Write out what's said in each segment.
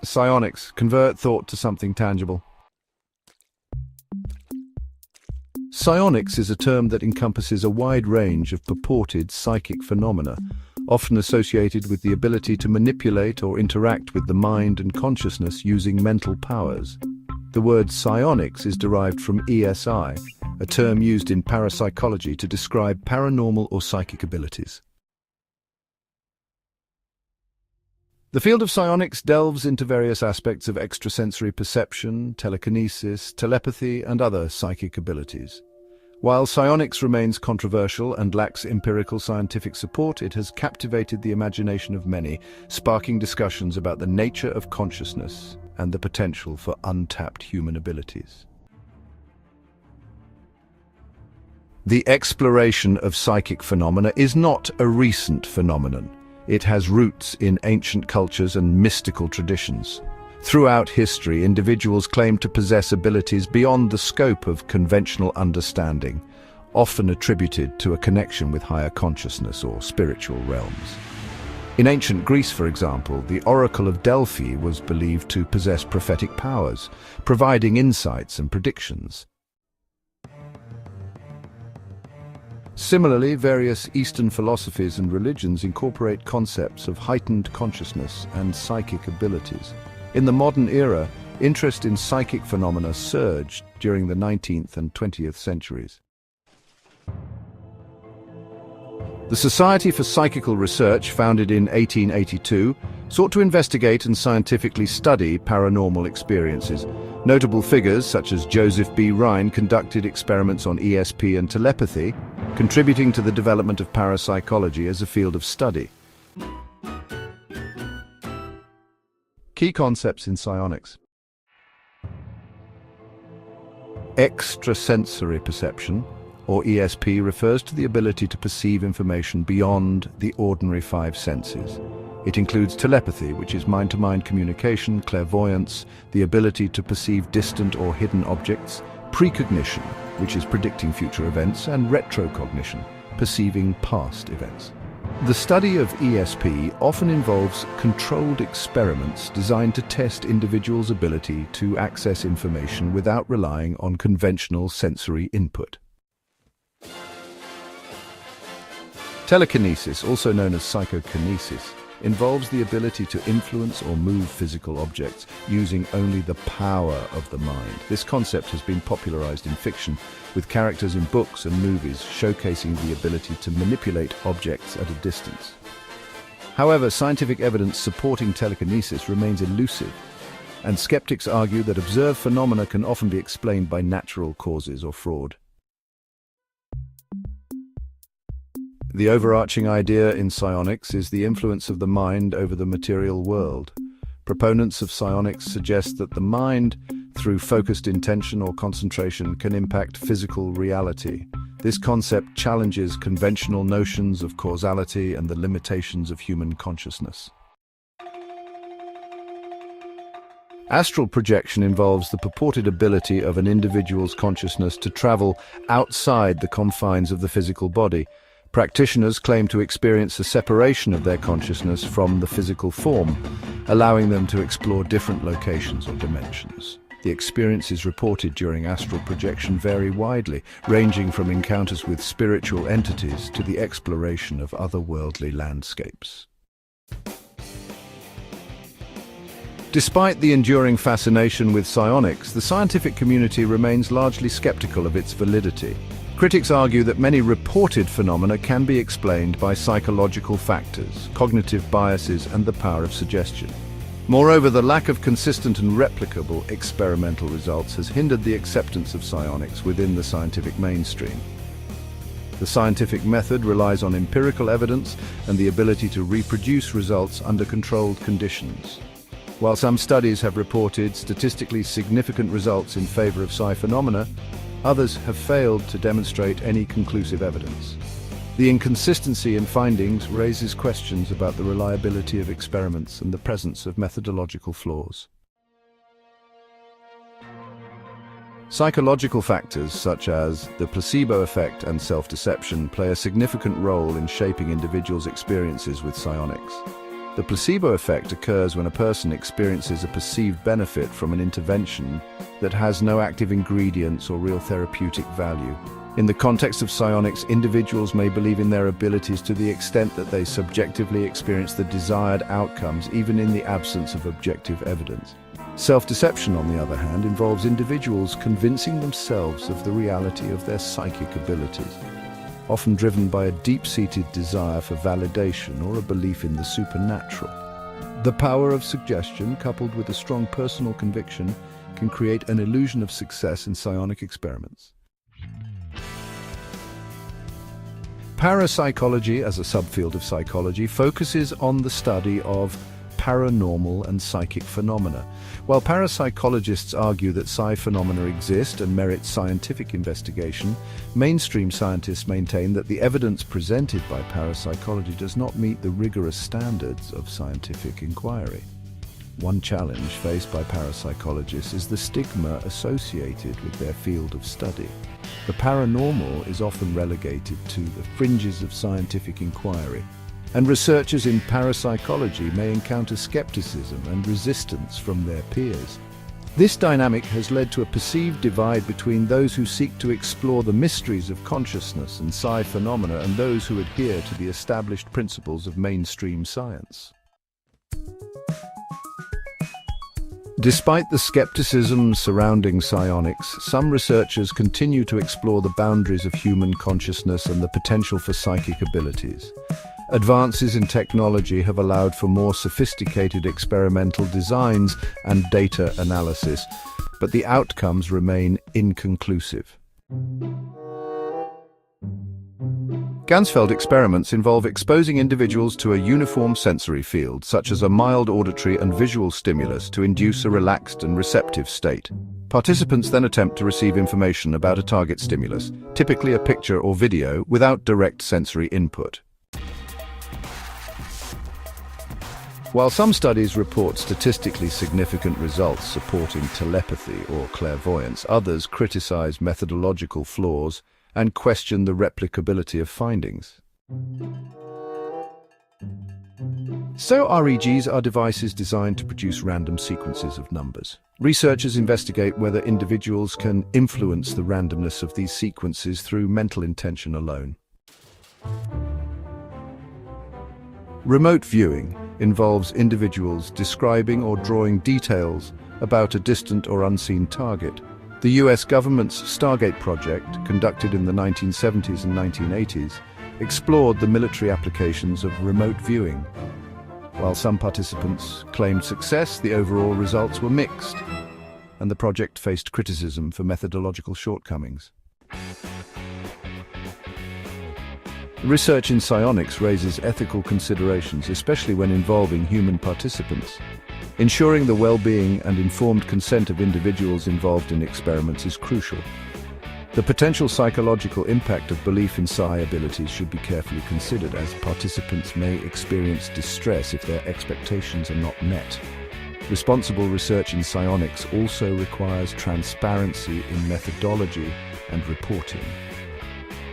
Psionics, convert thought to something tangible. Psionics is a term that encompasses a wide range of purported psychic phenomena, often associated with the ability to manipulate or interact with the mind and consciousness using mental powers. The word psionics is derived from ESI, a term used in parapsychology to describe paranormal or psychic abilities. The field of psionics delves into various aspects of extrasensory perception, telekinesis, telepathy, and other psychic abilities. While psionics remains controversial and lacks empirical scientific support, it has captivated the imagination of many, sparking discussions about the nature of consciousness and the potential for untapped human abilities. The exploration of psychic phenomena is not a recent phenomenon. It has roots in ancient cultures and mystical traditions. Throughout history, individuals claim to possess abilities beyond the scope of conventional understanding, often attributed to a connection with higher consciousness or spiritual realms. In ancient Greece, for example, the Oracle of Delphi was believed to possess prophetic powers, providing insights and predictions. Similarly, various Eastern philosophies and religions incorporate concepts of heightened consciousness and psychic abilities. In the modern era, interest in psychic phenomena surged during the 19th and 20th centuries. The Society for Psychical Research, founded in 1882, sought to investigate and scientifically study paranormal experiences. Notable figures such as Joseph B. Rhine conducted experiments on ESP and telepathy, contributing to the development of parapsychology as a field of study. Key concepts in psionics. Extrasensory perception, or ESP, refers to the ability to perceive information beyond the ordinary five senses. It includes telepathy, which is mind-to-mind communication, clairvoyance, the ability to perceive distant or hidden objects, precognition, which is predicting future events, and retrocognition, perceiving past events. The study of ESP often involves controlled experiments designed to test individuals' ability to access information without relying on conventional sensory input. Telekinesis, also known as psychokinesis, involves the ability to influence or move physical objects using only the power of the mind. This concept has been popularized in fiction, with characters in books and movies showcasing the ability to manipulate objects at a distance. However, scientific evidence supporting telekinesis remains elusive, and skeptics argue that observed phenomena can often be explained by natural causes or fraud. The overarching idea in psionics is the influence of the mind over the material world. Proponents of psionics suggest that the mind, through focused intention or concentration, can impact physical reality. This concept challenges conventional notions of causality and the limitations of human consciousness. Astral projection involves the purported ability of an individual's consciousness to travel outside the confines of the physical body. Practitioners claim to experience a separation of their consciousness from the physical form, allowing them to explore different locations or dimensions. The experiences reported during astral projection vary widely, ranging from encounters with spiritual entities to the exploration of otherworldly landscapes. Despite the enduring fascination with psionics, the scientific community remains largely skeptical of its validity. Critics argue that many reported phenomena can be explained by psychological factors, cognitive biases, and the power of suggestion. Moreover, the lack of consistent and replicable experimental results has hindered the acceptance of psionics within the scientific mainstream. The scientific method relies on empirical evidence and the ability to reproduce results under controlled conditions. While some studies have reported statistically significant results in favor of psi phenomena, others have failed to demonstrate any conclusive evidence. The inconsistency in findings raises questions about the reliability of experiments and the presence of methodological flaws. Psychological factors such as the placebo effect and self-deception play a significant role in shaping individuals' experiences with psionics. The placebo effect occurs when a person experiences a perceived benefit from an intervention that has no active ingredients or real therapeutic value. In the context of psionics, individuals may believe in their abilities to the extent that they subjectively experience the desired outcomes, even in the absence of objective evidence. Self-deception, on the other hand, involves individuals convincing themselves of the reality of their psychic abilities, often driven by a deep-seated desire for validation or a belief in the supernatural. The power of suggestion, coupled with a strong personal conviction, can create an illusion of success in psionic experiments. Parapsychology, as a subfield of psychology, focuses on the study of paranormal and psychic phenomena. While parapsychologists argue that psi phenomena exist and merit scientific investigation, mainstream scientists maintain that the evidence presented by parapsychology does not meet the rigorous standards of scientific inquiry. One challenge faced by parapsychologists is the stigma associated with their field of study. The paranormal is often relegated to the fringes of scientific inquiry, and researchers in parapsychology may encounter skepticism and resistance from their peers. This dynamic has led to a perceived divide between those who seek to explore the mysteries of consciousness and psi phenomena and those who adhere to the established principles of mainstream science. Despite the skepticism surrounding psionics, some researchers continue to explore the boundaries of human consciousness and the potential for psychic abilities. Advances in technology have allowed for more sophisticated experimental designs and data analysis, but the outcomes remain inconclusive. Ganzfeld experiments involve exposing individuals to a uniform sensory field, such as a mild auditory and visual stimulus, to induce a relaxed and receptive state. Participants then attempt to receive information about a target stimulus, typically a picture or video, without direct sensory input. While some studies report statistically significant results supporting telepathy or clairvoyance, others criticize methodological flaws and question the replicability of findings. So REGs are devices designed to produce random sequences of numbers. Researchers investigate whether individuals can influence the randomness of these sequences through mental intention alone. Remote viewing involves individuals describing or drawing details about a distant or unseen target. The US government's Stargate project, conducted in the 1970s and 1980s, explored the military applications of remote viewing. While some participants claimed success, the overall results were mixed, and the project faced criticism for methodological shortcomings. Research in psionics raises ethical considerations, especially when involving human participants. Ensuring the well-being and informed consent of individuals involved in experiments is crucial. The potential psychological impact of belief in psi abilities should be carefully considered, as participants may experience distress if their expectations are not met. Responsible research in psionics also requires transparency in methodology and reporting.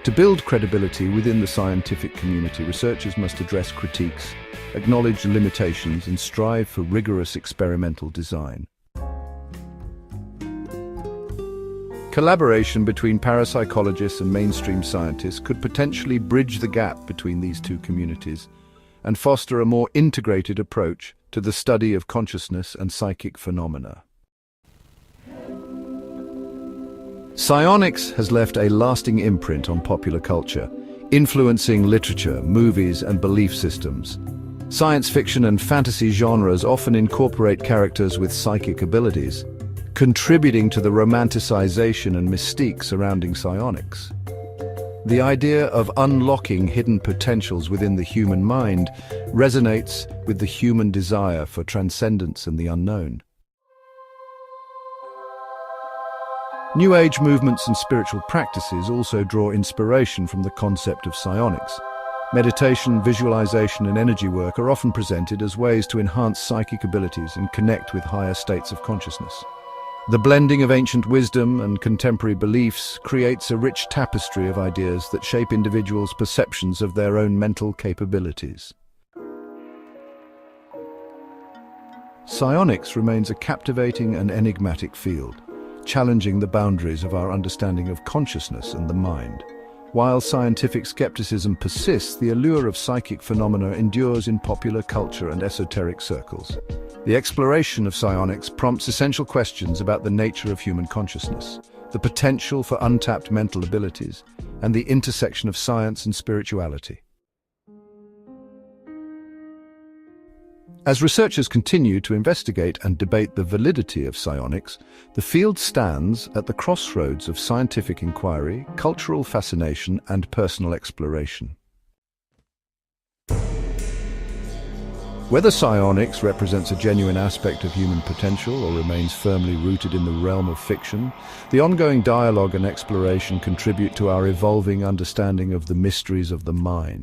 To build credibility within the scientific community, researchers must address critiques, acknowledge limitations, and strive for rigorous experimental design. Collaboration between parapsychologists and mainstream scientists could potentially bridge the gap between these two communities and foster a more integrated approach to the study of consciousness and psychic phenomena. Psionics has left a lasting imprint on popular culture, influencing literature, movies, and belief systems. Science fiction and fantasy genres often incorporate characters with psychic abilities, contributing to the romanticization and mystique surrounding psionics. The idea of unlocking hidden potentials within the human mind resonates with the human desire for transcendence and the unknown. New Age movements and spiritual practices also draw inspiration from the concept of psionics. Meditation, visualization, and energy work are often presented as ways to enhance psychic abilities and connect with higher states of consciousness. The blending of ancient wisdom and contemporary beliefs creates a rich tapestry of ideas that shape individuals' perceptions of their own mental capabilities. Psionics remains a captivating and enigmatic field, challenging the boundaries of our understanding of consciousness and the mind. While scientific skepticism persists, the allure of psychic phenomena endures in popular culture and esoteric circles. The exploration of psionics prompts essential questions about the nature of human consciousness, the potential for untapped mental abilities, and the intersection of science and spirituality. As researchers continue to investigate and debate the validity of psionics, the field stands at the crossroads of scientific inquiry, cultural fascination, and personal exploration. Whether psionics represents a genuine aspect of human potential or remains firmly rooted in the realm of fiction, the ongoing dialogue and exploration contribute to our evolving understanding of the mysteries of the mind.